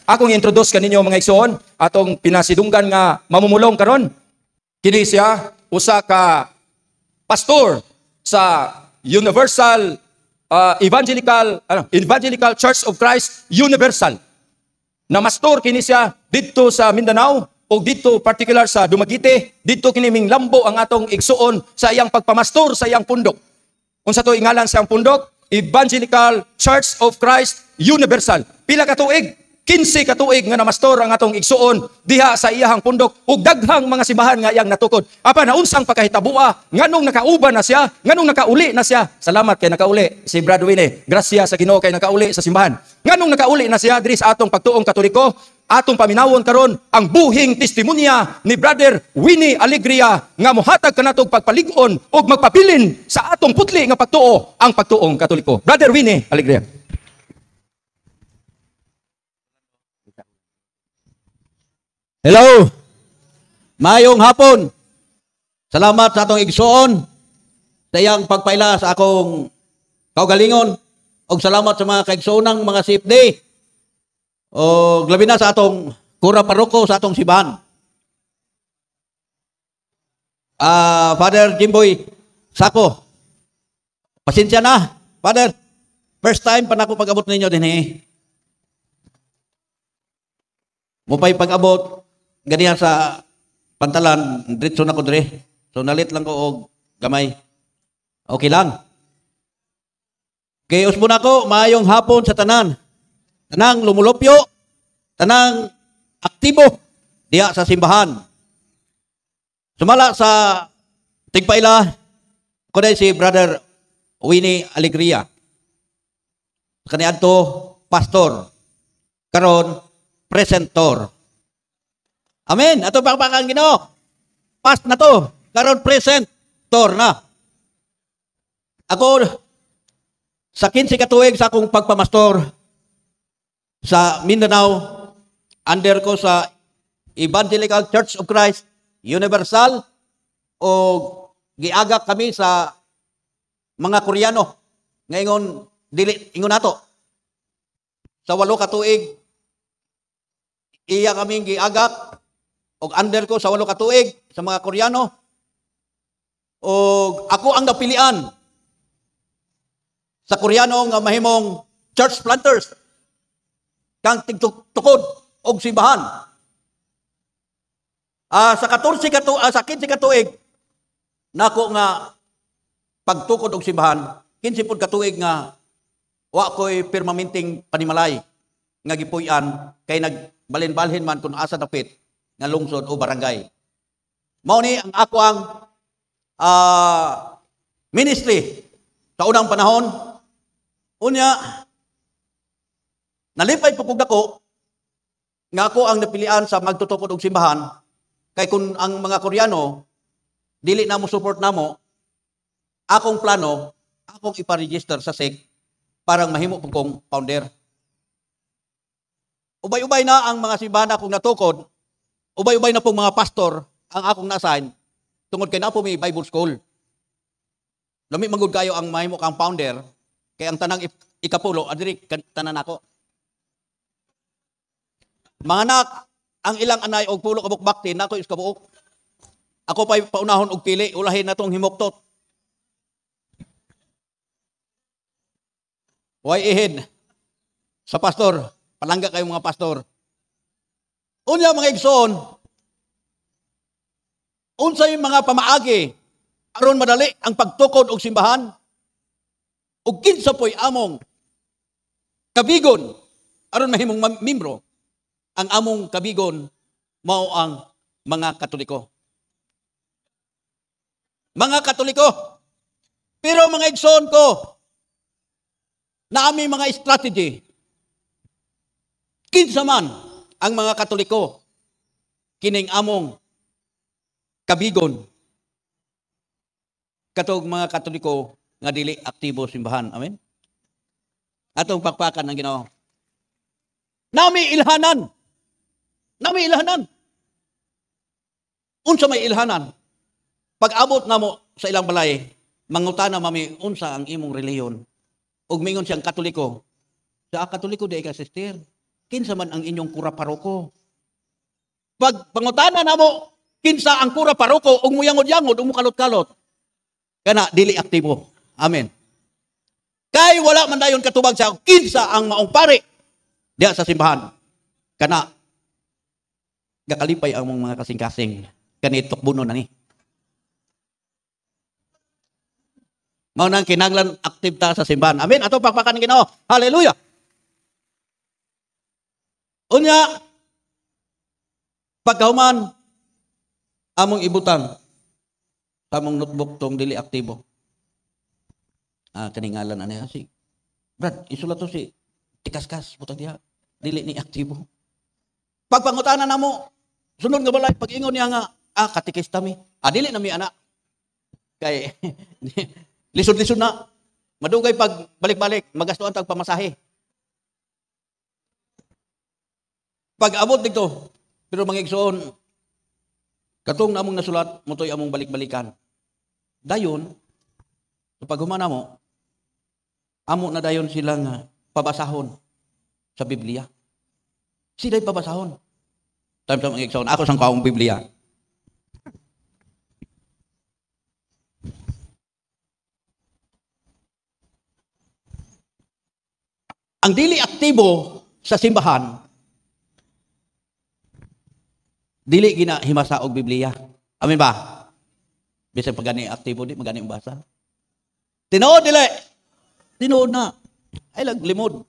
Akong introduce kaninyo mga igsoon, atong pinasidunggan nga mamumulong karon. Kini siya usa ka pastor sa Universal Evangelical Church of Christ Universal. Na mastor kini siya didto sa Mindanao o didto particular sa Dumaguete, didto kini minglambo ang atong igsuon sa iyang pagpamastor sa iyang pundok. Unsa to ingalan sa iyang pundok? Evangelical Church of Christ Universal. Pila ka tuig? 15 ka tuig nga namastor ang atong igsuon diha sa iyahang pundok ug daghang mga simbahan nga iyang natukod. Apa na unsang pagkahitabua nganong nakauban na siya, nganong nakauli na siya. Salamat kay nakauli si Brad Winnie. Grasya sa Ginoo kay nakauli sa simbahan. Nganong nakauli na siya diri sa atong pagtuong Katoliko, atong paminawon karon ang buhing testimonya ni Brother Winnie Alegria nga mohatag kanatog pagpalig-on ug magpabilin sa atong putli nga pagtuo ang pagtuong Katoliko. Brother Winnie Alegria. Hello. Mayong hapon. Salamat sa atong igsuon sa iyang pagpaila sa akong kaugalingon ug salamat sa mga kaigsuonang mga CFD. O labi na sa atong kura paroko sa atong simbahan. Father Jimboy Sako. Pasensya na, Father. First time pa na ako pag-abot ninyo din eh. Mupay pag-abot ganiya sa pantalan, diretso na ko dire. So nalit lang ko og gamay. Okay lang. Kay usbon ako, maayong hapon sa tanan. Tanang lumulupyo, tanang aktibo diha sa simbahan. Sumala sa tigpaila, ko dahil si Brother Winnie Alegria. Kaniadto, pastor. Karon, presentor. Amen. Ato pakpakan Ginoo. Past na to. Karon presentor na. Ako, sa 15 katuig sa akong pagpamastor, sa Mindanao, under ko sa Evangelical Church of Christ Universal o giagak kami sa mga Koreano. Ngayon, dili ingon nato. Sa 8 ka tuig, iya kaming giagak o under ko sa 8 ka tuig sa mga Koreano. O ako ang napilian sa Koreano nga mahimong church planters kang tigtukod og simbahan. Sa 15 ka tuig nako nga pagtukod og simbahan, 15 pud ka tuig nga wa ko'y permanenteng panimalay nga gipuy-an kay nagbalhin-balhin man kung asa dapit nga lungsod o barangay. Mao ni ang ako ang ministry sa unang panahon. Unya, nalipay pupug ako nga ako ang napilian sa magtutukod og simbahan kay kung ang mga Koreano dili na mo support namo, akong plano, akong ipa-register sa SEC parang mahimo po kong founder. Ubay-ubay na ang mga simbahan akong natukod, ubay-ubay na pong mga pastor ang akong na-assign tungod kay na po may Bible School. Lami manggod kayo ang mahimo kang founder kay ang tanang ikapulo adiri tanan ako. Mga anak, ang ilang anay og pulo kabuk bakti nako is kabuok. Ako pa'y paunahon og pili, ulahin na tong himuktot. Way ihin sa pastor, palangga kayo mga pastor. Unya mga igsoon, unsay mga pamaagi aron madali ang pagtukod og simbahan ug kinsa po'y among kabigon aron mahimong membro. Ang among kabigon mao ang mga Katoliko. Mga Katoliko. Pero mga igsoon ko, na aming mga strategy, kinsa man ang mga Katoliko, kining among kabigon, katong mga Katoliko nga dili aktibo simbahan. Amen? Atong pakpakan ng Ginoo. Nami ilhanan. Nami ilhanan. Unsa may ilhanan? Pag-abot na mo sa ilang balay, mangutana mami, unsa ang imong reliyon? Ug mingon siyang Katoliko. Sa Katoliko di ka sister. kinsa man ang inyong kura paroko. Pag pangutana namo, kinsa ang kura paroko, ug muyangod-yangod, ug mukalot-kalot, kana dili aktibo. Amen. Kay wala man dayon katubag sa kinsa ang maong pari diha sa simbahan. Kana gakalipay ang mga kasing-kasing. Kani tukbuno na ni. Mao nang kinahanglan aktiv ta sa simbahan. Amen. Ato pakpakan ni Ginoo. Hallelujah. Unya pagkahuman among ibutang among notebook tong dili aktibo. Kaningalan ani si Brad, isulat to si tikaskas butang diha dili ni aktibo. Pagpangutana namo sunod nga balay pag-ingon niya nga katikis ta mi. Dili na mi ana. Kay lisod-lisod na. Madugay pag balik-balik magastuan tag pamasahe. Pag abot dito pero mangigsoon, katong namong nasulat, motoy among balik-balikan. Dayon, kapag humana mo, amo na dayon silang pabasahon sa Biblia. Sila'y pabasahon. Time sa mangigsoon, ako sang kaong Biblia. Ang dili aktibo sa simbahan, dili gina himasa og Biblia. Amen ba? Bisan pag gani aktibo di magani basa. Tinuod dili. Tinuod na. Ay lag limod.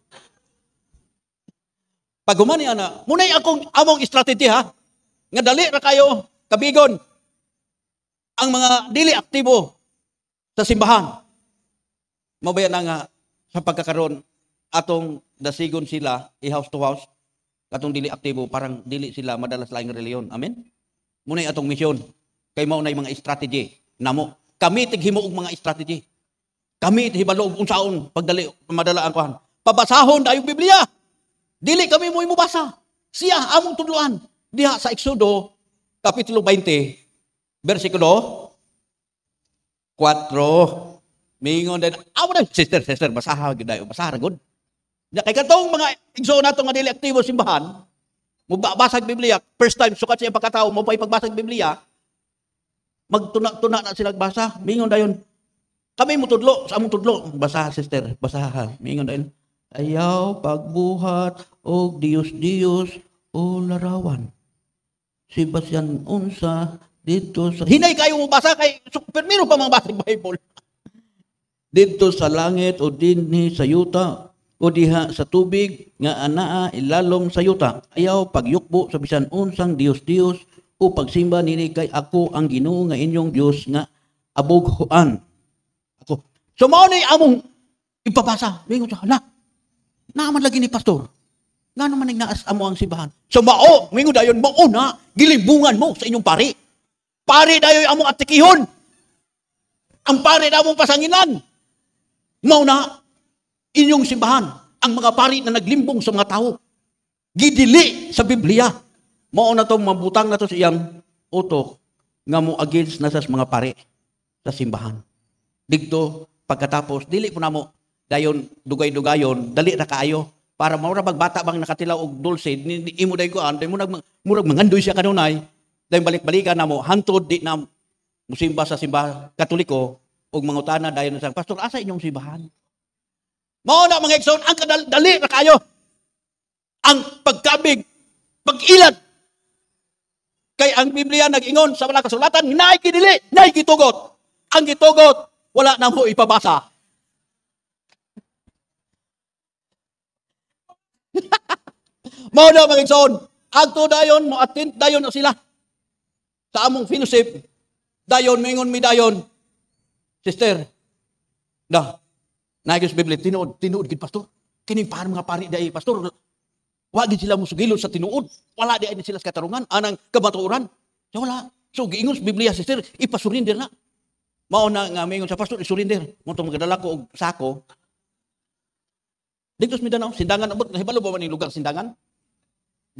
Pag humani ana, munay akong among strategy ha. Nga dali ra kayo kabigon ang mga dili aktibo sa simbahan. Mabayan na nga sa pagkakaroon atong dasigon sila i-house to house. Katong dili aktibo, parang dili sila madalas laing reliyon. Amen? Munay atong misyon. Kay mao nay mga strategy namo. Kami tighimo og mga strategy. Kami hibalo og unsaon pagdali madala ang kuhan. Pabasahon dayon Biblia. Dili kami mo mubasa. Siya among tudloan diha sa Exodo kapitulo 20 bersikulo 4. Mingon din, amo na sister basaha gyud dayon, basaha ra gud. Kay katong mga igsoon nato nga dili aktibo simbahan, mubasag Biblia, first time sukat siya pagkatao mo pay pagbasag Biblia, magtuna-tuna na sila basa, mingon dayon. Kami mo tudlo, sa among tudlo, basa sister, basaha. Mingon dayon. Ayaw pagbuhat og Dios o larawan. Sebastian unsa dito sa hinay kayo mo basa kay permiro pa mga basag Bible. Dito sa langit o dinhi sa yuta o diha sa tubig nga anaa ilalom sa yuta. Ayaw pagyukbo sa bisan unsang Dios o pagsimba nini kay ako ang Ginoo nga inyong Dios nga abughuan. Ako. So mao ni among ipabasa. Mingon sa hala. Naman lagi ni pastor. Ngano man ning naas amo ang simbahan. So mao, mingon dayon mao na gilimbungan mo sa inyong pari. Pari dayon among atikihon. Ang pari na among pasanginan. Mao na inyong simbahan, ang mga pari na naglimbong sa mga tao. Gidili sa Biblia. Mao na tong mabutang na to sa iyang utok nga mo against na sa mga pari sa simbahan. Digto pagkatapos dili po namo dayon dugay-dugayon, dali ra kaayo para maura magbata bang nakatilaw og dulce imo day ko anday murag mangandoy siya kanunay. Dayon balik-balikan namo hantod di na musimba sa simbahan Katoliko og mangutana dayon sa pastor asa inyong simbahan. Mao na mga igsoon ang kadali ra kayo. Ang pagkabig, pag-ilag. Kay ang Biblia nag-ingon sa mga kasulatan, naay gidili, naay gitugot. Ang gitugot, wala na mo ipabasa. Mao na mga igsoon, agto dayon mo attend dayon na sila. Sa among fellowship, dayon mingon mi dayon. Sister, Nagis Biblia, tinuod gid pastor. Kining para mga pari dai pastor. Wa gid sila musugilon sa tinuod. Wala di sila sa katarungan, anang kabaturan. So wala. So giingon sa Biblia sister, ipasurinder na. Mao na nga mingon sa pastor, isurinder. Mo tong magadala ko og sako. Dito sa Mindanao, Sindangan abot, nahibalo ba man ning lugar Sindangan?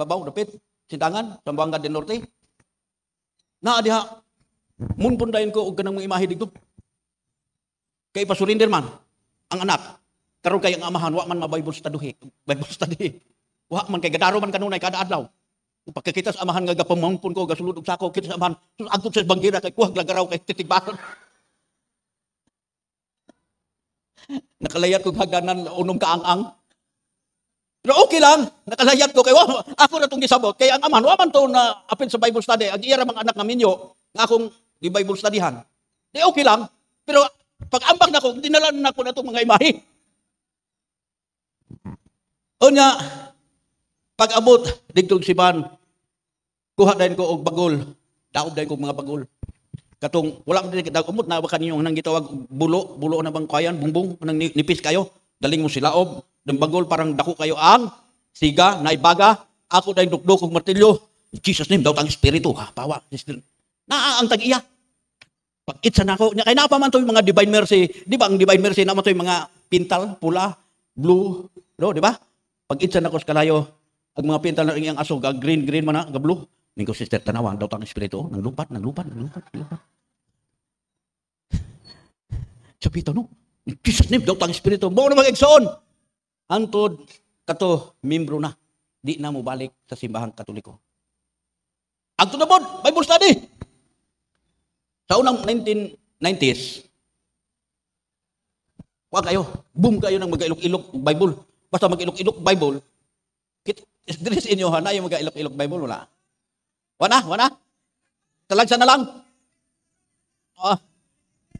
Babaw dapit, Sindangan, Zamboanga del Norte. Na diha. Munpon dayon ko og kanang mga imahe dito. Kay pasurinder man ang anak, karon kay ang amahan wa man ma-Bible study. Wa man kay gadaro man kanunay kada adlaw. Pagkakita sa amahan nga gapamampun ko, gasulod og sako, kita sa amahan, agtod sa bangira kay kuhag lagaraw kay titigbasan. Nakalayat ko hagdanan unom kaang-ang. Pero okay lang, nakalayat ko kay ako na itong gisabot. Kaya ang amahan, waman to na apil sa Bible study, ang iya mga anak nga minyo, nga akong di Bible studyhan. Di okay lang, pero pag ambak na ko, dinalan na ko na itong mga imahe. O nga, pag abot, digtong siban, kuha dahin ko og bagol, daob dahin ko mga bagol. Katong, wala mo din umot na baka ninyo nang gitawag bulo na bang kayan, bungbong, nang nipis kayo, daling mo silaob, ng bagol parang dako kayo ang siga, naibaga, ako dahin dukdok og martilyo, Jesus name, daw tang espiritu, ha, pawa, ang tag-iya. Pag-itsa na ako, kaya napaman to yung mga divine mercy, di ba ang divine mercy naman to yung mga pintal, pula, blue, di ba? Pag-itsa na ko sa kalayo, ang mga pintal na iyang aso, green man na, blue, Ningko sister tanawan, daw tang espiritu, naglupat. Sabi ito, no? In Jesus name, daw tang espiritu, mo na mag-egsoon. Antod, kato, membro na. Di na mo balik sa simbahang katoliko. Ang tunabod, Bible study. Sa unang 1990s, wag kayo, boom kayo ng mag-ilok-ilok Bible. Basta mag-ilok-ilok Bible, dinis inyo na yung mag-ilok-ilok Bible, wala. Wana? Talagsa na lang.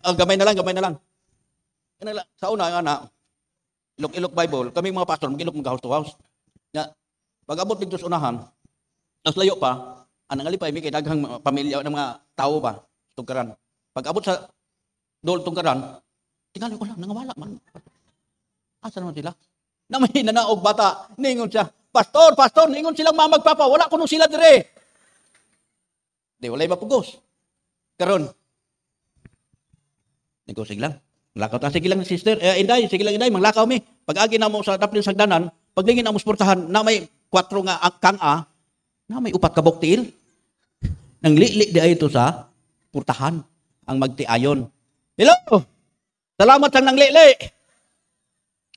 Gamay na lang. Sa una, ilok-ilok Bible, kami mga pastor, mag-ilok mag-house to house. Pag abot dito sa unahan, nas layo pa, anang alipay, may daghang pamilya ng mga tao pa, tungkaran. Pag abot sa dool tungkaran, tingnan ko lang, nangawala man. Asa naman sila? Na may nanaog bata, ningon siya, Pastor, ningon silang mamagpapa, wala kuno sila dire. Di, walay mapugos. Karon, sige lang. Lakaw ta, sige lang sister. Inday, manglakaw mi. Pag-agi na mo sa daplin sagdanan, paglingin na mo sportahan, na may 4 nga kang-a, na may 4 ka buktil. Nang li di ay ito sa purtahan, ang magtiayon. Hello! Salamat sang nang li.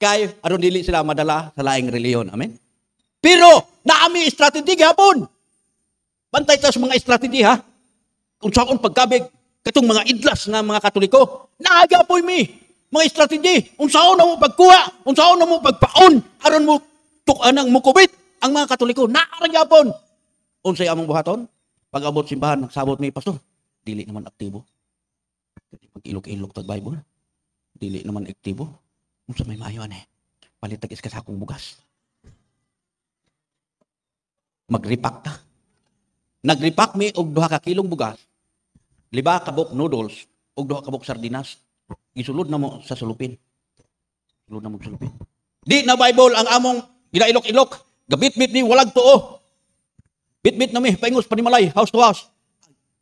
Kay, aron dili sila madala sa laing reliyon. Amen? Pero, naami strategy gapon. Bantay tayo sa mga strategy, ha? Kung saan pagkabig, katong mga idlas na mga Katoliko, naagapoy mi, mga strategy, kung saan na mo pagkuha, kung saan na mo pagpaon, aron mo tukanang mukubit, ang mga Katoliko, naaragapon. Kung sa'y among buhaton, pag abot simbahan, nagsabot mi, Pastor, dili naman aktibo. Pag ilok-ilok tag Bible, dili naman aktibo. Kung sa may maayon palitag is kasakong bugas. Mag-repack ta. Nag-repack mi og 2 ka kilong bugas, 5 kabok noodles, og 2 kabok sardinas. Gisulod na mo sa sulupin. Di na Bible ang among ginailok-ilok. Gabit-bit ni walag tuo. Bit-bit na mi, paingos panimalay, house to house.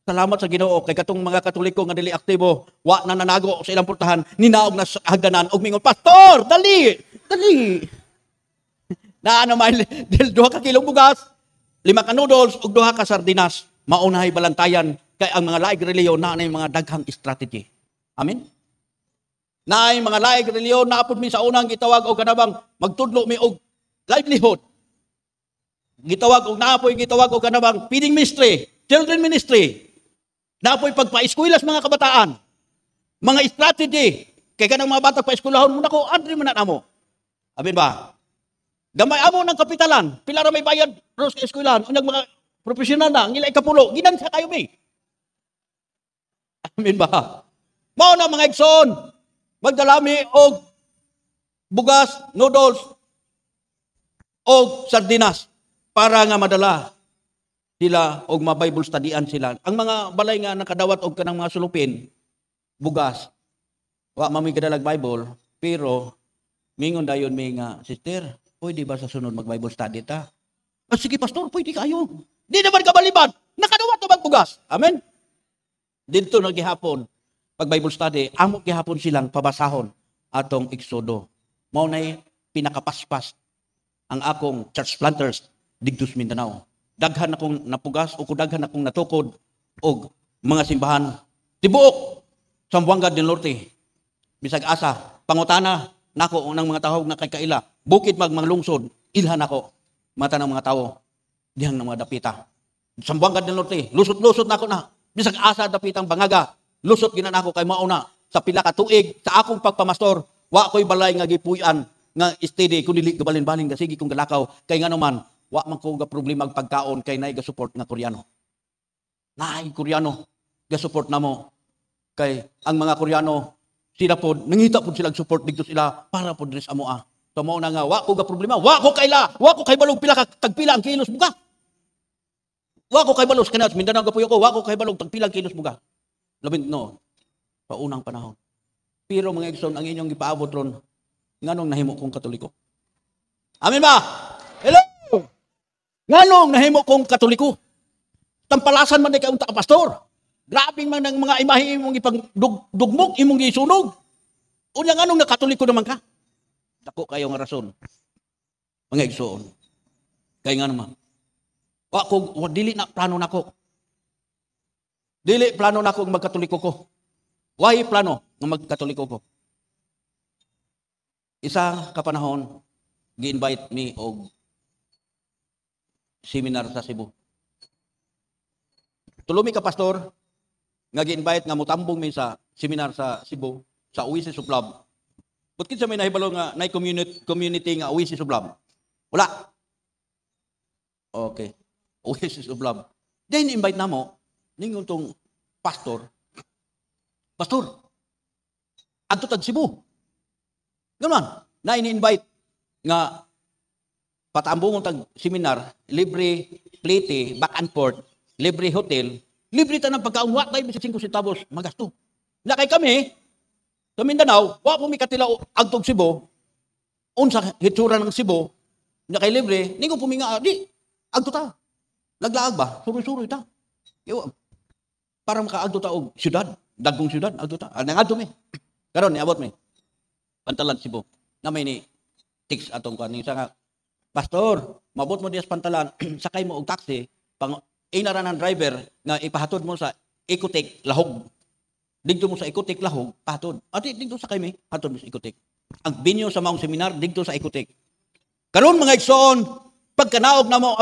Salamat sa Ginoo kay katong mga Katoliko nga dili aktibo, wa na nanago sa ilang purtahan, ninaog na sa hagdanan og mingon, Pastor, dali. Na ano may 2 ka kilong bugas, 5 ka noodles, ug 2 ka sardinas, maunahay balantayan, kay ang mga laig reliyon na mga daghang strategy. Amen? Na ay mga laig reliyon, naapod mi sa unang gitawag o kanabang, magtudlo mi og livelihood. Gitawag o kanabang, feeding ministry, children ministry, naapoy pagpa-eskwela sa mga kabataan, mga strategy, kay kanang mga bata pa-eskwelahon mo na ko, adri man na mo. Amen ba? Gamay amo ng kapitalan, pila ra may bayad ros ka eskwelahan, unyag mga profesional na, ang ilay kapulo, ginansa kayo mi. Amen ba? Mao na mga igsoon, magdalami og bugas, noodles, og sardinas, para nga madala sila og ma-Bible studyan sila. Ang mga balay nga nakadawat og kanang mga sulupin, bugas, wa mami kadalag Bible, pero mingon dayon mi nga, sister, pwede ba sa sunod mag-Bible study ta? Sige, pastor, pwede kayo. Di naman kabalibad. Nakadawat na bugas. Amen? Dito na gihapon, pag Bible study, amo gihapon silang pabasahon atong Exodo. Mao nay pinakapaspas ang akong church planters didto sa Mindanao. Daghan akong napugas o daghan akong natukod og mga simbahan tibuok sa Buanga del Norte. Bisag asa, pangutana nako ng mga tawag na kay kaila, bukid magmanglungsod, ilhan ako. mata ng mga tao, dihang ng mga dapita. Sambuanga del Norte, lusot-lusot na ako na. Bisag asa dapitang bangaga, lusot ginan ako kay mauna sa pila ka tuig sa akong pagpamastor, wa ko'y balay nga gipuy-an nga steady kun dili gabalin-balin nga sige kung galakaw kay ngano man wa man ko ga problema ag pagkaon kay naay ga support nga Koreano. Naay Koreano ga support namo kay ang mga Koreano sila pod nangita pod sila support dito sila para pod res amoa. So mao na nga wa ko ga problema, wa ko kay balog pila ka tagpila ang kilos buga. Wa ko kay balos kana Mindanao gapuyo ko, wa ko kay balog tagpila ang kilos buga. Labing no. Paunang panahon. Pero mga igsoon ang inyong gipaabot ron nganong nahimo kong Katoliko. Amen ba? Hello. Nganong nahimo kong Katoliko? Tampalasan man ni kaunta ka pastor. Grabing man ng mga imahe imong ipagdugmok imong gisunog. Unya nganong nakatoliko naman ka? Dako kayo nga rason. Mga igsoon. Kay nga naman. Dili na plano nako. Dili plano nako ang magkatoliko ko. Why plano ng magkatoliko ko? Isa ka panahon, gi-invite me og seminar sa Cebu. Tulumi ka pastor, nga gi-invite nga mutambong mi sa seminar sa Cebu, sa Oasis of Love. But kinsa may nahibalo nga nay community nga Oasis of Love? Wala. Okay. Oasis of Love. Then invite namo ningon tong pastor, adto tag Cebu. Ganun, na ini-invite nga patambungon tag seminar, libre plate, back and forth, libre hotel, libre tanang pagkaon, wa tayo bisag 5 centavos magasto. Na kay kami, sa Mindanao, wa po mi katila agtog Cebu, unsa hitsura ng Cebu, na kay libre, ningon puminga, di, agto ta. Naglaag ba? Suroy-suroy ta. Para makaagto ta og syudad, dagkong syudad, agto ta. Nangadto mi. Karon niabot mi. Pantalan Cebu. Na may ni text atong kaning sa nga, pastor, mabot mo dias Pantalan, sakay mo og taxi, pang inara ng driver nga ipahatod mo sa Ecotec Lahog. Dito mo sa Ecotec Lahog, pahatod. Ati dito sakay mi, hatod mo sa Ecotec. Ang binyo sa maong seminar dito sa Ecotec. Karon mga igsoon, pagkanaog na mo,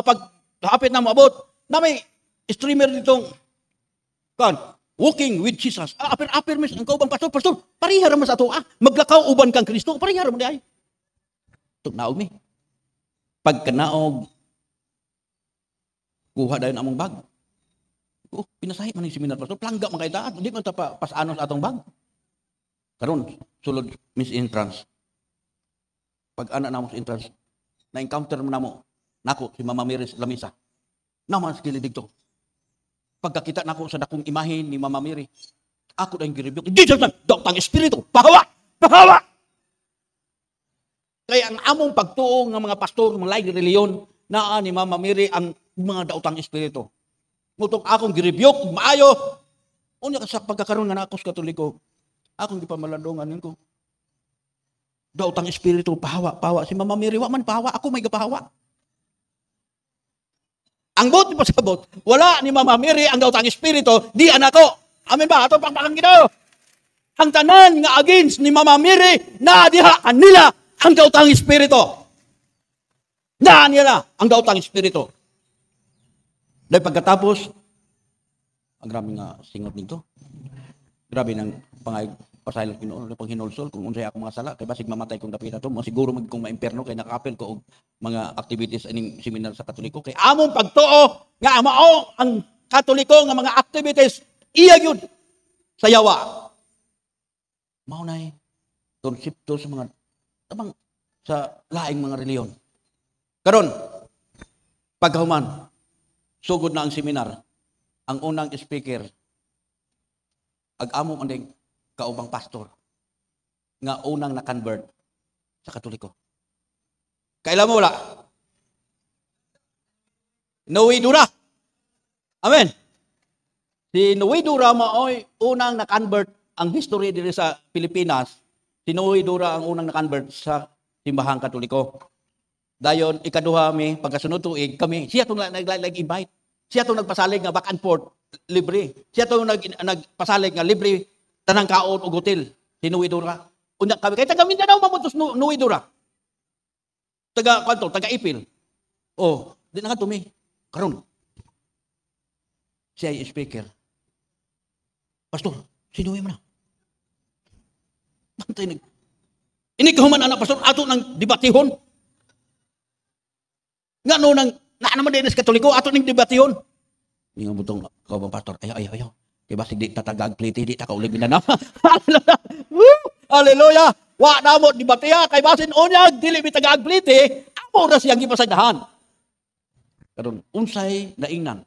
hapit na mo abot, na may streamer ditong Walking with Jesus. Apir mis ang kaubang pastor, parihara mo sa ato, maglakaw uban kang Kristo, parihara mo di ay. Tugnaog mi. Pagkanaog, kuha dayon among bag. Pinasahi man yung seminar pastor, plangga man kay taat, di man ta pasano sa atong bag. Karon sulod Miss Entrance. Pag ana namo sa entrance, na-encounter mo namo, nako si Mama Mary Lamisa. Naman sa kilid dito. Pagkakita nako sa dakong imahin ni Mama Mary, ako dahil giribiyok, di siya dautang espiritu, pahawa! Kaya ang among pagtuong ng mga pastor, mga laing reliyon, naa ni Mama Mary ang mga dautang espiritu. Ngutong akong giribiyok, maayo, unya sa pagkakaroon nga na ako sa Katoliko, akong gipamalandungan ko. Dautang espiritu, pahawa. Si Mama Mary, wa man pahawa, ako may gapahawa. Ang bot ni pasabot, wala ni Mama Mary ang dautang espiritu, di anak ko. Amen ba? Atong pangpakang Ginoo. Ang tanan nga against ni Mama Mary, na diha kanila ang dautang espiritu. Na nila ang dautang espiritu. Dahil pagkatapos, ang grabe nga singot nito. Grabe ng pasaylo pang hinulsol kung unsay ako mga sala kay basig mamatay kung dapita to mo siguro kung maimperno kay nakaapel ko og mga activities aning seminar sa Katoliko kay among pagtuo nga mao ang Katoliko nga mga activities iya gyud sa yawa mao nay konsepto sa mga tamang sa laing mga reliyon karon pagkahuman sugod na ang seminar ang unang speaker ag-amo andeng kaubang pastor nga unang na-convert sa Katoliko. Kailan mo wala? Noe Dura. Amen. Si Noe Dura maoy unang na-convert ang history diri sa Pilipinas. Si Noe Dura ang unang na-convert sa simbahang Katoliko. Dayon ikaduha mi pagkasunod tuig kami siya tong nag-invite. Siya tong nagpasalig nga back and forth libre. Siya tong nagpasalig nga libre tanang kaon og hotel si Noe Dura. Unya kami kay taga Mindanao mamutos Noe Dura. Taga Ipil. Oh, di na nga tumi. Karon. Siya ay speaker. Pastor, sinuwi mo na. Bantay nag. Ini kahuman anak pastor ato nang debatihon. Nga no nang naman din sa Katoliko ato ning debatihon. Yung butong ko ba pastor, ayaw. Kaya basig di tatagag pliti, di takaulig minanaw. Hallelujah! Wa na mo debatiha, kay basin unyag, dili mi tagag pliti, amo na siyang gipasagdahan. Karon unsay naingnan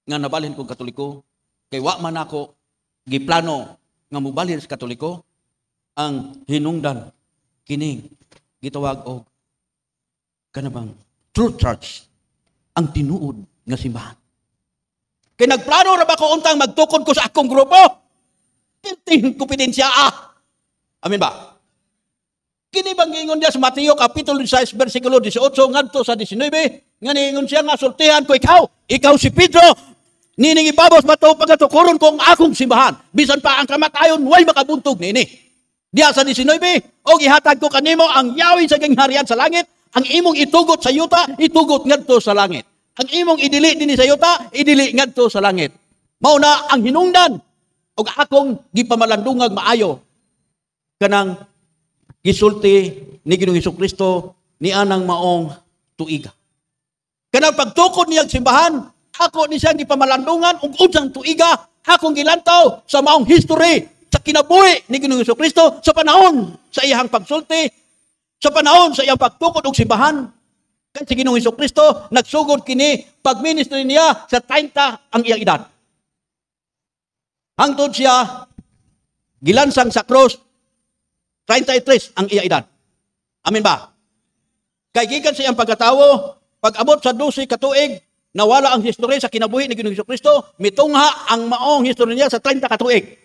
nga nabalhin kong Katoliko, kay wa man ako giplano nga mobalhin sa Katoliko, ang hinungdan, kining, gitawag og kanabang true church, ang tinuod nga simbahan. Kay nagplano ra ba ko untang magtukod ko sa akong grupo? Tinting kompetensya Amen ba? Kini bang ingon niya sa Mateo Kapitulo 16, versikulo 18, ngadto sa 19, nga niingon siya nga sultihan ko ikaw si Pedro, nining ibabos mato pagatukuron ko ang akong simbahan. Bisan pa ang kamatayon, way makabuntog nini. Diya sa 19, o gihatag ko kanimo ang yawi sa gingharian sa langit, ang imong itugot sa yuta, itugot ngadto sa langit. Ang imong idili din sa yuta, idili ngadto sa langit. Mao na ang hinungdan og akong gipamalandungag maayo kanang gisulti ni Ginoong Hesukristo ni anang maong tuiga. Kanang pagtukod niyang simbahan, ako ni siyang gipamalandungan ug unsang tuiga, akong gilantaw sa maong history sa kinabuhi ni Ginoong Hesukristo sa panahon sa iyang pagsulti, sa panahon sa iyang pagtukod og simbahan. Kay si Ginoong Hesukristo nagsugod kini pagministry niya sa 30 ang iyang edad. Hangtod siya gilansang sa cross 33 ang iyang edad. Amen ba? Kay gikan sa iyang pagkatawo, pag-abot sa 12 ka tuig, nawala ang history sa kinabuhi ni Ginoong Hesukristo, mitungha ang maong history niya sa 30 ka tuig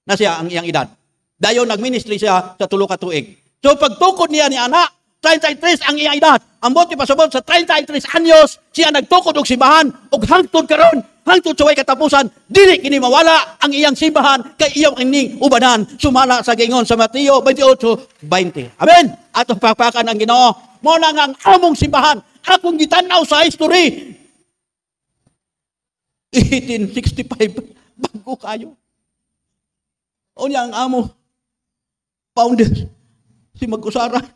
na siya ang iyang edad. Dayon nagministry siya sa 3 ka tuig. So pagtukod niya ni anak, 33 ang iyang edad. Ambot ni pasabot sa 33 anyos, siya nagtukod og simbahan ug hangtod karon, hangtod sa way katapusan, dili kini mawala ang iyang simbahan kay iyang ining ubanan. Sumala sa gingon sa Mateo 28:20. Amen. Atong papakan ang Ginoo. Mo na nga ang among simbahan, akong gitanaw sa history. 1865 bago kayo. Unya ang amo founder si Mag-Usara.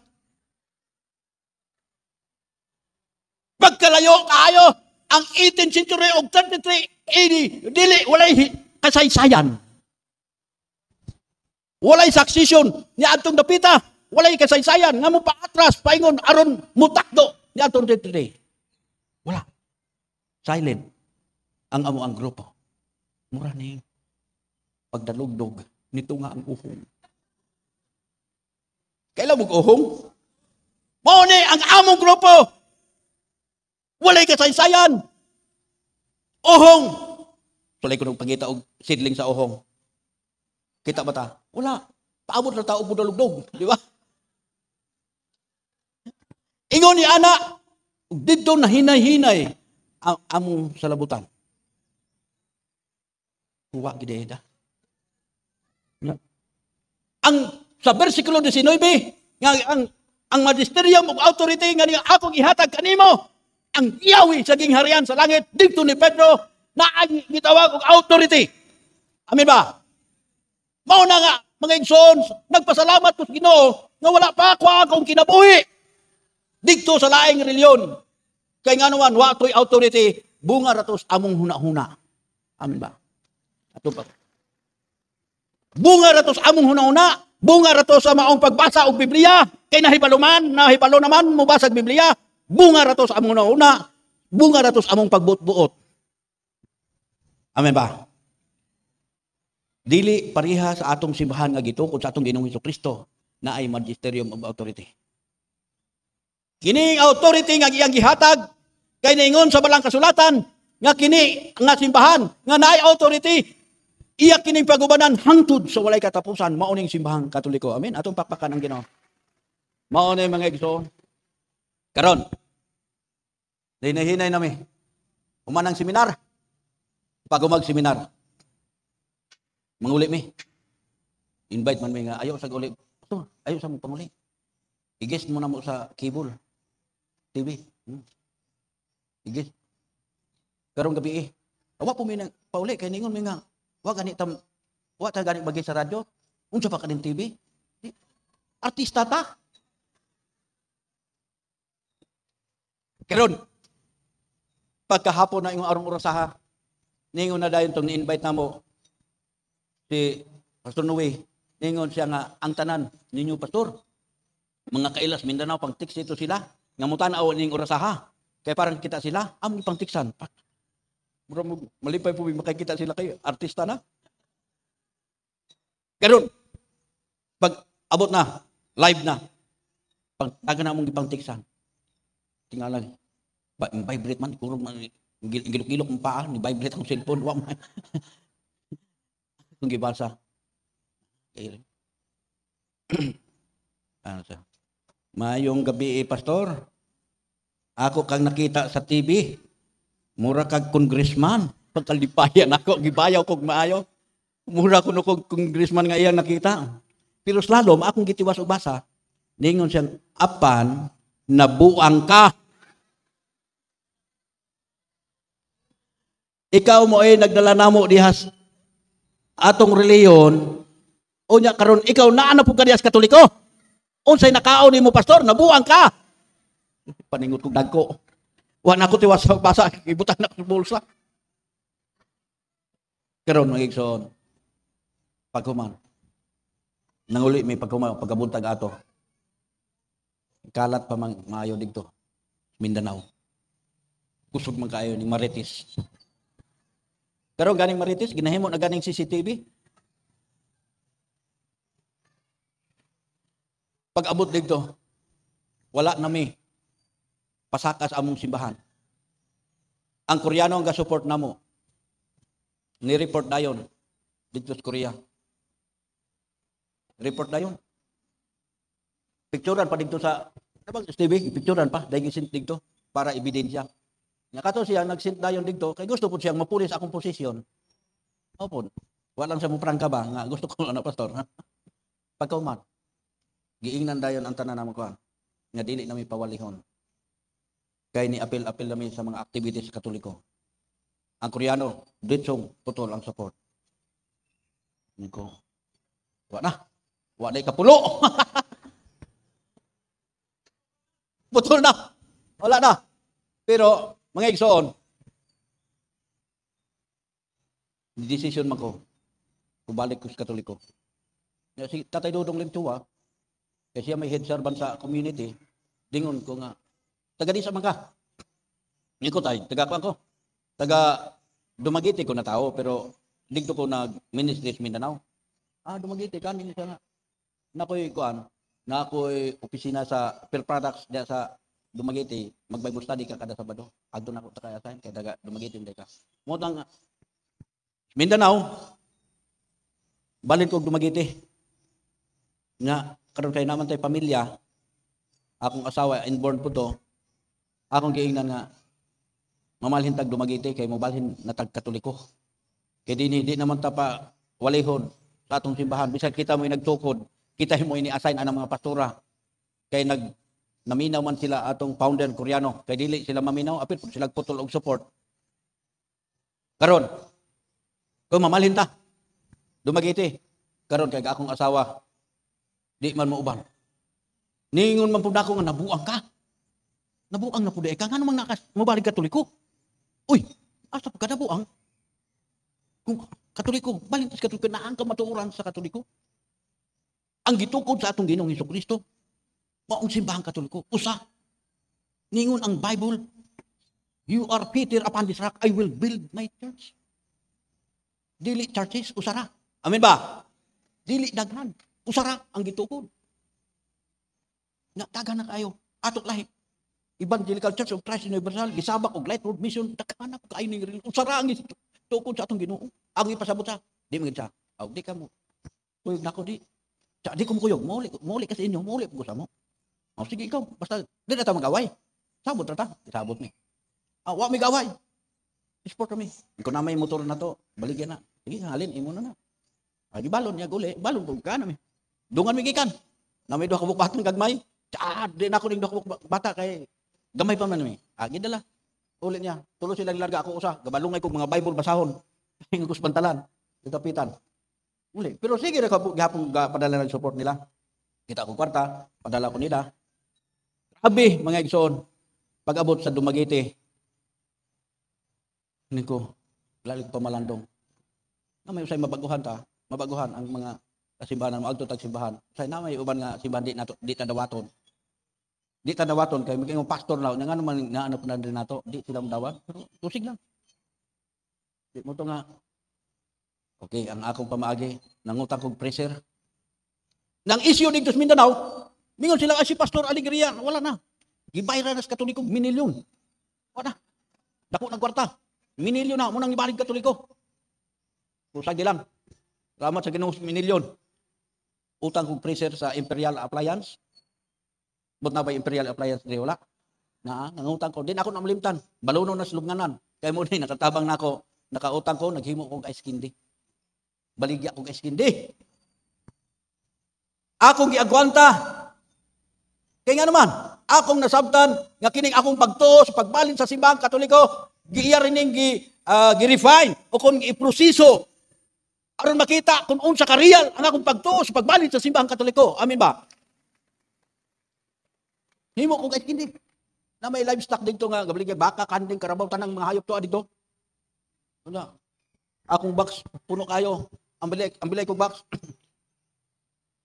Pagkalayo kayo, ang 18th century og 33 AD, dili, walay kasaysayan. Walay succession, niya atong dapita, walay kasaysayan, nga mo paatras, paingon, aron mutakdo, niya atong 33. Wala. Silent. Ang amo ang grupo. Mura na yung pagdalugdog, nito nga ang uhong. Kailan mo uhong? Mao ni ang among grupo. Walay kasaysayan. Ohong. Tulay ko nung pangita og sidling sa ohong. Kita ba ta? Wala. Paabot na tao budalugdog. Di ba? Ingon ni ana, dito na hinay-hinay ang among salabutan. Huwag gideda. Ang sa versikulo 19, nga ang magisterium of authority nga niya akong ihatag kanimo, ang yawi sa gingharian sa langit dito ni Pedro na ang gitawag og authority. Amen ba? Mao na nga mga igsoon, nagpasalamat ko sa Ginoo nga wala pa ako akong kinabuhi dito sa laing reliyon. Kay nga naman wa toy authority bunga ratos among hunahuna. Amen ba? Ato pa. Bunga ratos among hunahuna, bunga ratos sa maong pagbasa og Biblia, kay nahibalo naman mo basag Biblia. Bunga ratos among nauna, bunga ratos among pagbuot-buot. Amen ba? Dili pareha sa atong simbahan nga gitukod sa atong Ginoong Hesukristo na ay magisterium of authority. Kini authority nga iyang gihatag kay naingon sa balang kasulatan nga kini nga simbahan nga naay authority iya kining pagubanan hangtod sa walay katapusan. Mao ning simbahang Katoliko. Amen. Atong pakpakan ang Ginoo. Mao ni mga igsoon. Karon, hinay-hinay nami. Umanang seminar. Pag seminar, manguli mi. Invite man mi nga, ayaw sa uli. Ayaw sa mong panguli. I-guest mo na mo sa cable. TV. Sige. Karong gabi awa po mi nang pauli kay ningon mi nga wa ta gani bagi sa radyo. Unsa pa kaning TV? Artista ta. Karon pagkahapon na yung arong orasaha, ningon na dayon tong ni-invite namo si Pastor Noe. Ningon siya nga ang tanan ninyo pastor. Mga kailas Mindanao pang tix ito sila. Ngamutan-aw ning orasaha. Kaya parang kita sila, among pang tiksan. Malipay po makikita sila kayo. Artista na. Karon pag abot na, live na, pag taga na mong ipang tiksan, tingala vibrate man, kurong man, gilok-gilok ang paa, ni vibrate ang cellphone, wag man. Kung gibasa. Ano siya? Mayong gabi, pastor. Ako kang nakita sa TV. Mura kag congressman. Pagkalipayan ako, gibayaw kog maayo. Mura ko no kog congressman nga iyang nakita. Pero slalom, akong gitiwas og basa. Ningon siyang, apan, nabuang ka. Ikaw mo ay nagdala namo dihas atong reliyon. Unya karon ikaw naa na pud ka dihas Katoliko. Unsay nakaon nimo pastor, nabuang ka. Paningot kog dagko. Wa na ko tiwas sa basa, ibutang na sa bulsa. Karon magigsoon. Paghuman. Nanguli may pagkabuntag ato. Kalat pa mang maayo dito. Mindanao. Kusog man kaayo ni Marites. Pero ganing Marites, ginahimo na ganing CCTV. Pag abot dito, wala na mi pasakas among simbahan. Ang Koreano ang ga-support namo. Ni-report dayon dito sa Korea. Report dayon. Picturean pa dito sa TV, picturean pa dahil isint dito para ebidensya. Nya kato siya nagsint dayon dito kay gusto pud siyang mapulis akong posisyon. Opon. Walang sa mo prangka ba nga gusto ko ano pastor. Pagkauman. Giingnan dayon ang tanan namon kuan. Nga dili nami pawalihon. Kay ni apil-apil nami sa mga activities sa Katoliko. Ang Koreano, ditsong putol ang support. Niko. Wa na. Wa na ikapulo. Putol na. Wala na. Pero mga igsoon, decision man ko. Kubalik ko sa Katoliko. Si Tatay Dudong Limtua, kasi siya may head servant sa community, dingon ko nga, taga di sa man ka. Hindi ko tayo, taga ko. Taga Dumaguete ko na tao, pero dito ko nag-ministry sa Mindanao. Dumaguete, kanin siya nga. Nakoy kuan, nakoy opisina sa Pearl Products diya sa Dumaguete, mag-Bible study ka kada Sabado. Adto na ko ta kaya kay taga Dumaguete ka. Mo tang Mindanao, balin ko Dumaguete. Nga karon kay naman tay pamilya, akong asawa inborn po to. Akong giingnan nga mamalhin tag Dumaguete kay mobalhin na tag Katoliko. Kay di naman ta pa walihon sa atong simbahan bisan kita mo nagtukod, kita mo ini-assign ang mga pastora. Kay naminaw man sila atong founder Koreano, kay dili sila maminaw apil sila putol og support. Karon kung mamalhin ta Dumaguete, karon kay akong asawa di man mo uban. Ningon man pud ako nga nabuang ka. Nabuang na pud ka ngano man nakas mobalik Katoliko. Uy, asa pa ka nabuang? Kung Katoliko, balin sa Katoliko na ang kamatuoran sa Katoliko. Ang gitukod sa atong Ginoong Hesukristo, maong simbahang Katoliko, usa. Ningon ang Bible, you are Peter upon this rock, I will build my church. Dili churches, usara. Amen ba? Dili daghan, usara ang gitukod. Nagtaga na kayo, atok lahi. Evangelical Church of Christ Universal, gisabak og Light Road Mission, daghan ko kay ning usara ang gitukod sa atong Ginoo. Ang ipasabot sa, di man sa. Di ka mo. Kuyog nako di. Di ko mo kuyog, muli kasi inyo, muli ko sa mo. Sige ikaw, basta di na ta mag-away. Sabot ra ta, isabot mi. Wa mi gaway. Sport kami. Kung na may motor na to, baligyan na. Sige, halin imo na. Di balon niya guli, balon ko ka na mi. Dungan mi gikan. Na may duha ka bukbatang gagmay. Di na ako ning duha ka bata kay gamay pa man mi. Gidala. Ulit niya, tulo silang larga ako usa, gabalungay kog mga Bible basahon. Hingo ko sa pantalan, kapitan. Uli, pero sige na gihapon padala ng support nila. Kita ko kwarta, padala ko nila. Grabe, mga igsoon, pag-abot sa Dumaguete, hindi ko, lalit pa malandong. Na may usay mabaguhan ang mga kasimbahan, maagto tag simbahan. Say na may uban nga simbahan di tadawaton. Di tadawaton kay maging pastor na nga naman naanap na din nato, di sila mudawat. Pero tusig lang. Di mo to nga. Okay, ang akong pamaagi, nangutang kog pressure. Nang issue dito sa Mindanao, mingon sila si Pastor Alegria, wala na. Gibayra na sa Katoliko, minilyon. Wala na. Dako ng kwarta. Minilyon na, munang ibalig Katoliko. Pusagi lang. Salamat sa Ginoo minilyon. Utang kong pressure sa Imperial Appliance. But na ba Imperial Appliance? Di wala. Nangutang ko. Din ako namalimtan. Balono na silunganan. Kaya mo din, nakatabang na ako. Nakautang ko, naghimo kong ice candy. Baligya kong ice candy. Akong giagwanta. Kaya nga naman, akong nasabtan, nga kining akong pagtuo sa pagbalin sa simbahang Katoliko, giiyarining gi-refine o kung i-proseso aron makita kung unsa ka real ang akong pagtuo sa pagbalin sa simbahang Katoliko. Amin ba? Himo kong kahit hindi. Na may livestock dito nga, gabaligay, baka, kanding, karabaw, tanang mga hayop to dito. Wala. Akong box, puno kayo. Ang bilay kong box.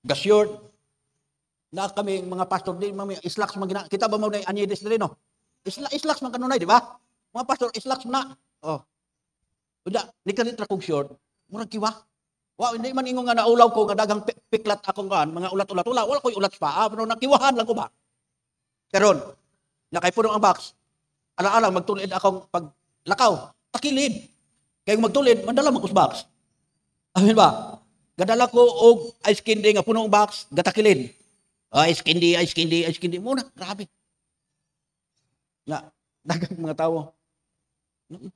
Gasyort. Na kami, mga pastor din, islaks mga kita ba mo na anyedes na rin, no? Islaks mga kanunay, di ba? Mga pastor, islaks mo na. Oh. Uda, ni kanitra kong short, murag kiwa. Wow, hindi man ingon nga naulaw ko, kadagang piklat akong kan, mga ulat-ulat, wala ko'y ulat pa, pero nakiwahan lang ko ba? Karon, nakaipuno ang box, ala-ala, magtulid akong paglakaw, takilid. Kaya kung magtulid, mandala mo ko sa box. Amin ba? Gadala ko og ice candy nga punong box, gatakilid. Ice candy. Muna, grabe. Na, dagang mga tao.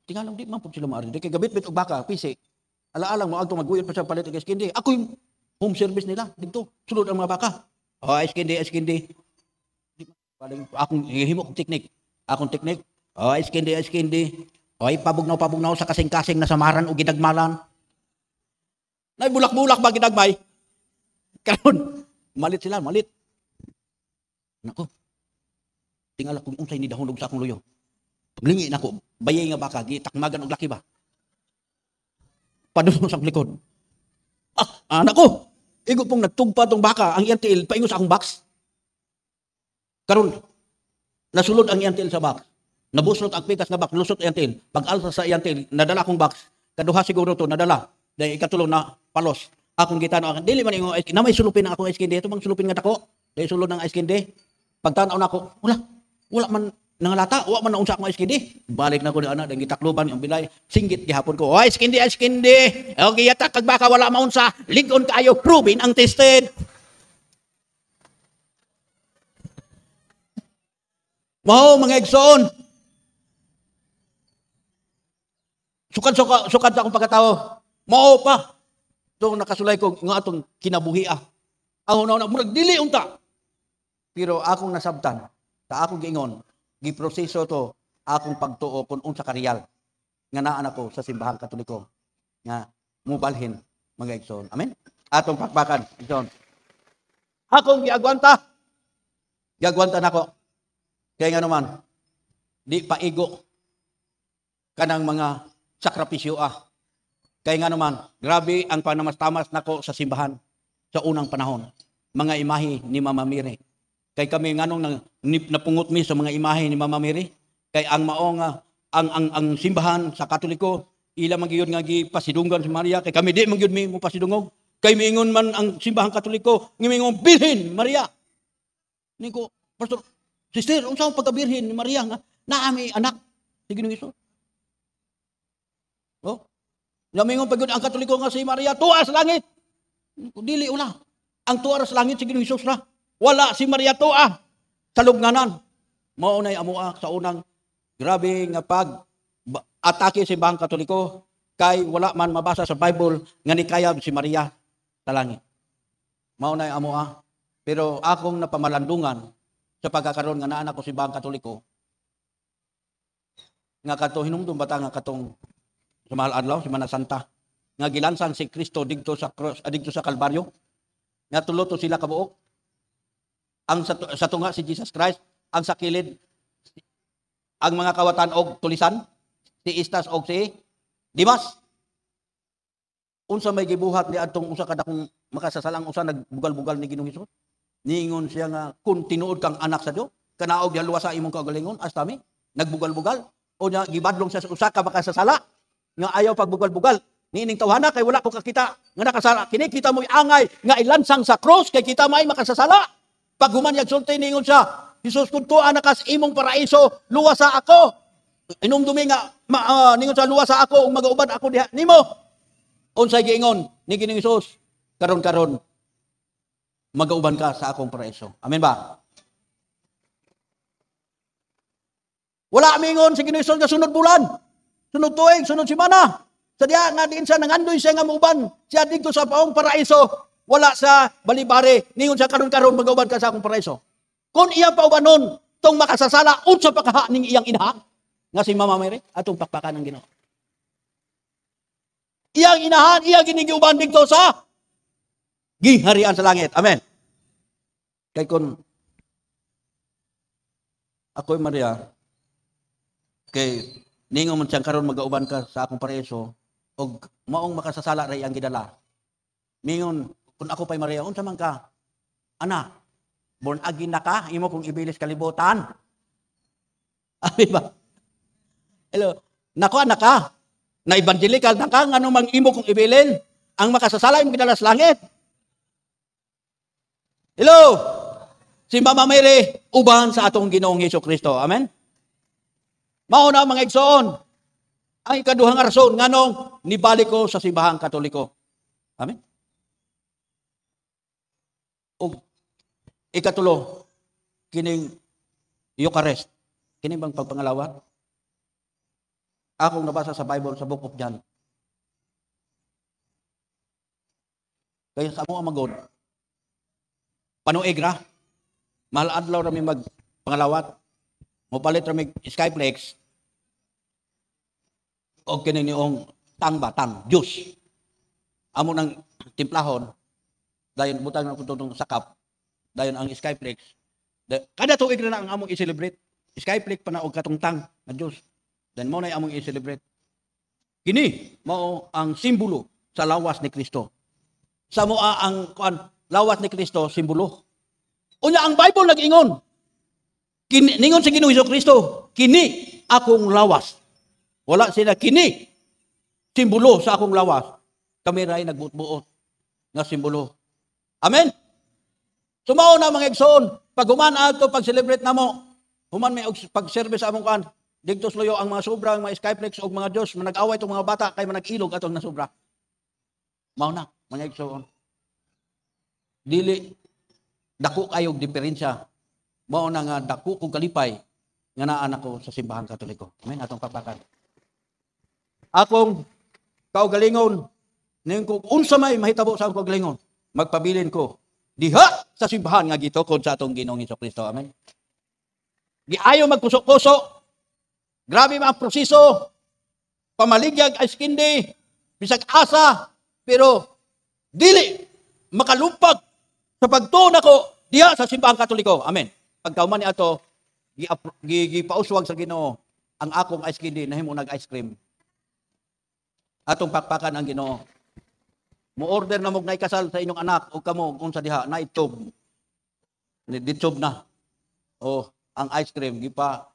Tingalang di man po sila maaari. Kaya gabit-bit og baka, pisi. Ala-alang mo, agto maguyod pa sa palit ng ice candy. Ako yung home service nila. Dito, sulod ang mga baka. Ice candy. Akong himo kong teknik. Akong teknik. Ice candy. Pabugnaw sa kasing-kasing na samaran o ginagmalan. Bulak-bulak ba ginagmay? Karon, malit sila. Nako. Tingala kung unsay ni dahon sa akong luyo. Paglingi nako, bayay nga baka, gitakmagan og laki ba? Padulong sa likod. Nako. Igo pong nagtugpa tong baka, ang iyang tiil, paingo sa akong box. Karon, nasulod ang iyang tiil sa box. Nabuslot ang pikas nga box, lusot ang iyang tiil. Pag-alsa sa iyang tiil, nadala akong box. Kaduha siguro to, nadala. Dahil ikatulo na palos. Akong gitano, dili man ingo ice candy. Na may sulupin na akong ice candy. Ito bang sulupin nga dako? Dahil sulod ng ice candy. Pagtanaw na ako, wala man nangalata, wala man naunsa akong ice candy. Balik na ko ni anak, dahil gitakluban yung bilay. Singgit gihapon ko, ice candy. Okay, yata, kag baka wala maunsa. Ligon kayo, proven ang tested. Wow, mga igsoon. Sukat sa akong pagkatao. Mao pa. So nakasulay ko nga atong kinabuhi. Ako na murag dili unta. Pero akong nasabtan, sa akong giingon, giproseso to akong pagtuo kung unsa ka real nga naa nako sa simbahang Katoliko nga mubalhin mga igsoon. Amen. Atong pakbakan, igsoon. Akong giagwanta nako. Kaya nga naman, di paigo kanang mga sakripisyo. Kaya nga naman, grabe ang panamastamas nako sa simbahan sa unang panahon. Mga imahe ni Mama Mary. Kay kami nganong napungot mi sa mga imahe ni Mama Mary. Kay ang mao nga ang simbahan sa Katoliko ila magyud nga gipasidunggan si Maria. Kay kami di magyud mi mo pasidungog. Kay miingon man ang simbahan Katoliko ngimingon Birhen Maria. Niko, Pastor, sister, unsa ang pagka-Birhen ni Maria nga naami anak si Ginoong Hesus? Oh. Namingon pagod ang Katoliko nga si Maria tuwa sa langit. Dili una. Ang tuwa sa langit si Ginoong Hesus ra. Wala si Maria tuwa sa lubnganan. Mao nay amoa sa unang grabe nga pag atake sa simbahan Katoliko kay wala man mabasa sa Bible nga nikayab si Maria sa langit. Mao nay amoa. Pero akong napamalandungan sa pagkakaroon nga naa ko sa simbahan Katoliko. nga kato hinumdum bata nga katong sa mahal adlaw Semana Santa nga gilansang si Kristo didto sa cross, didto sa Kalbaryo. Nga tulo to sila kabuok. Ang sa tunga si Jesus Christ, ang sa kilid ang mga kawatan og tulisan, si Istas og si Dimas. Unsa may gibuhat ni adtong usa ka dakong makasasalang usa nagbugal-bugal ni Ginoong Hesus. Niingon siya nga kun tinuod kang anak sa Dios, kanaog ya luwasa imong kaugalingon astami nagbugal-bugal o nya gibadlong sa usa ka makasasala nga ayaw pagbugal-bugal. Niining tawhana kay wala ko kakita nga nakasala. Kini kita mo'y angay nga ilansang sa cross kay kita may makasasala. Pag humanyag sulti ningon siya, Hesus kun tuwa nakas imong paraiso, luwasa ako. Inumdumi nga ningon sa luwasa ako ug magauban ako diha nimo. Unsay giingon ni Ginoong Hesus, karon-karon magauban ka sa akong paraiso. Amen ba? Wala mingon si Ginoong Hesus nga sunod bulan, sunod tuig, sunod semana. Sadya nga diin siya nangandoy siya nga muuban. Siya dito sa paong paraiso. Wala sa balibare. Ningon siya karon-karon magauban ka sa akong paraiso. Kung iya paubanon, tong makasasala, unsa pa kaha ning iyang inaha? Nga si Mama Mary, atong pakpakan ng Ginoo. Iyang inahan, iya ginigiuban dito sa giharian sa langit. Amen. Kay kun ako'y Maria, kay ningon man siyang karon magauban ka sa akong paraiso, og maong makasasala ray ang gidala. Mingon, kung ako pa'y Maria, unsa man ka? Ana, born again na ka, imo kong ibilis kalibutan. Abi ba? Hello, nako anak ka, na evangelical na ka, nga mang imo kong ibilin, ang makasasala imo gidala sa langit. Hello, si Mama Mary, uban sa atong Ginoong Hesukristo. Amen? Mauna mga igsoon, ang ikaduhang rason nganong nibalik ko sa simbahang Katoliko. Amen. O ikatulo, kining Eucharist. Kining bang pagpangalawat? Akong nabasa sa Bible sa Book of John. Kaya sa mo magod. Panuig ra. Mahal adlaw rami magpangalawat. Mopalit rami Skyplex. O kininiong tang, juice. Amo ng timplahon, dayon butang ng kututong sakap, dayon ang Skyplex. Kada tuig na ang among i-celebrate. Skyplex pa na og katong tang na juice. Then mo na among i-celebrate. Kini mao ang simbolo sa lawas ni Kristo. Sa moa ang lawas ni Kristo simbolo. Unya ang Bible nag-ingon. Ningon sa Ginoong Hesukristo, kini akong lawas. Wala sila kini. Simbolo sa akong lawas. Kami ray nagbuot-buot nga simbolo. Amen? Sumao na mga igsoon. Pag human ato, pag-celebrate na mo, human may pag-service among kan, digtos loyo ang mga sobra, ang mga Skyplex o mga Diyos, manag-away itong mga bata, kay manag-ilog atong na sobra. Mao na, mga igsoon. Dili, dako kayong diferensya. Mao na nga, dako kong kalipay, nga naan ako sa simbahan Katoliko. Amen? Atong papakan. Akong kaugalingon, ning kung unsa may mahitabo sa akong kaugalingon, magpabilin ko diha sa simbahan nga gitukod sa atong Ginoong Hesukristo. Amen. Giayo magkusok-kusok. Grabe man ang proseso. Pamaligyag ay skindi, bisag asa, pero dili makalumpag sa pagtuon ako diha sa simbahan Katoliko. Amen. Pagkauman ni ato gipauswag sa Ginoo ang akong ice candy nahimo nag-ice cream. Atong pakpakan ang Ginoo. Mo-order na mo na ikasal sa inyong anak o kamo kung sa diha na itob. Ditob na. O ang ice cream gipa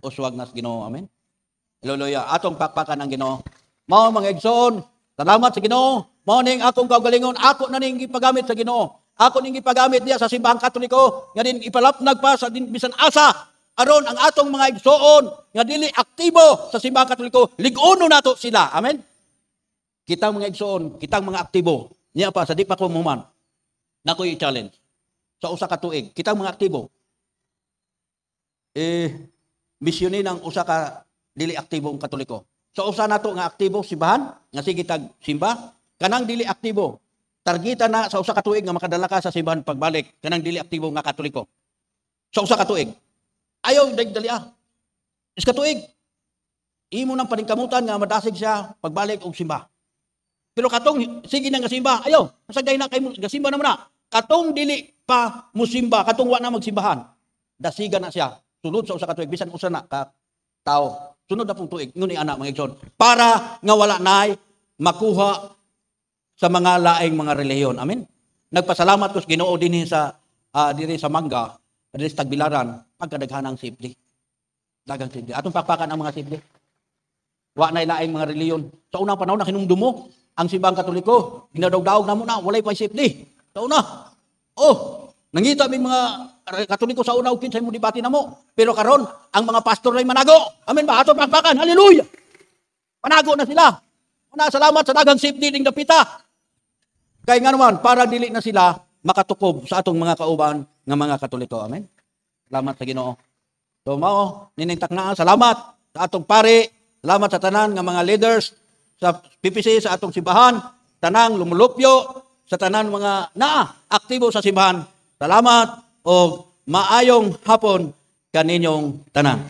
uswag na sa Ginoo. Amen. Hallelujah. Atong pakpakan ang Ginoo. Mao mga igsoon, salamat sa Ginoo. Mao ning akong kaugalingon, ako na ning gipagamit sa Ginoo. Ako ning gipagamit diya sa simbahang Katoliko, nga din ipalapnag pa sa din bisan asa aron ang atong mga igsoon nga dili aktibo sa simbahang Katoliko, lig-uno nato sila. Amen. Kitang mga igsoon, kitang mga aktibo, niya pa, sa di pa ko muman, na ko i-challenge. Sa usa ka tuig, kitang mga aktibo, misyonin ang usa ka dili aktibong Katoliko. Sa usa nato nga aktibo, simbahan, nga sige tag simba, kanang dili aktibo, targeta na sa usa ka tuig nga makadala ka sa simbahan pagbalik, kanang dili aktibo nga Katoliko. Sa usa ka tuig. Ayaw dagdali Is ka tuig. imo nang paningkamutan nga madasig siya pagbalik og simba. Pero katong sige nang gasimba, ayaw, masagay na kay gasimba naman na. Katong dili pa musimba, katong wa na magsimbahan. Dasiga na siya. Sunod sa usa ka tuig bisan usa na ka tao. Sunod na pong tuig nguni ana mga igsoon. Para nga wala nay makuha sa mga laing mga relihiyon. Amen. Nagpasalamat ko sa Ginoo dinhi sa diri sa Mangga, diri sa Tagbilaran, pagkadaghanang safety. Dagang safety. Atong pakpakan ang mga safety. Wa na laing mga relihiyon. Sa unang panahon na hinumdumo ang simbang Katoliko, ginadaog-daog na muna, walay pa safety. Sa una, nangita may mga Katoliko sa una, kinsay mo debate na mo. Pero karon ang mga pastor ay manago. Amen ba? Atong pakpakan. Hallelujah! Manago na sila. Una, salamat sa dagang safety ding dapita. Kaya nga naman, para dili na sila makatukob sa atong mga kauban ng mga Katoliko. Amen? Salamat sa Ginoo. So, niningtak na, salamat sa atong pare, salamat sa tanan ng mga leaders, sa PPC, sa atong simbahan, tanang lumulupyo, sa tanan mga aktibo sa simbahan. Salamat o maayong hapon kaninyong tanan.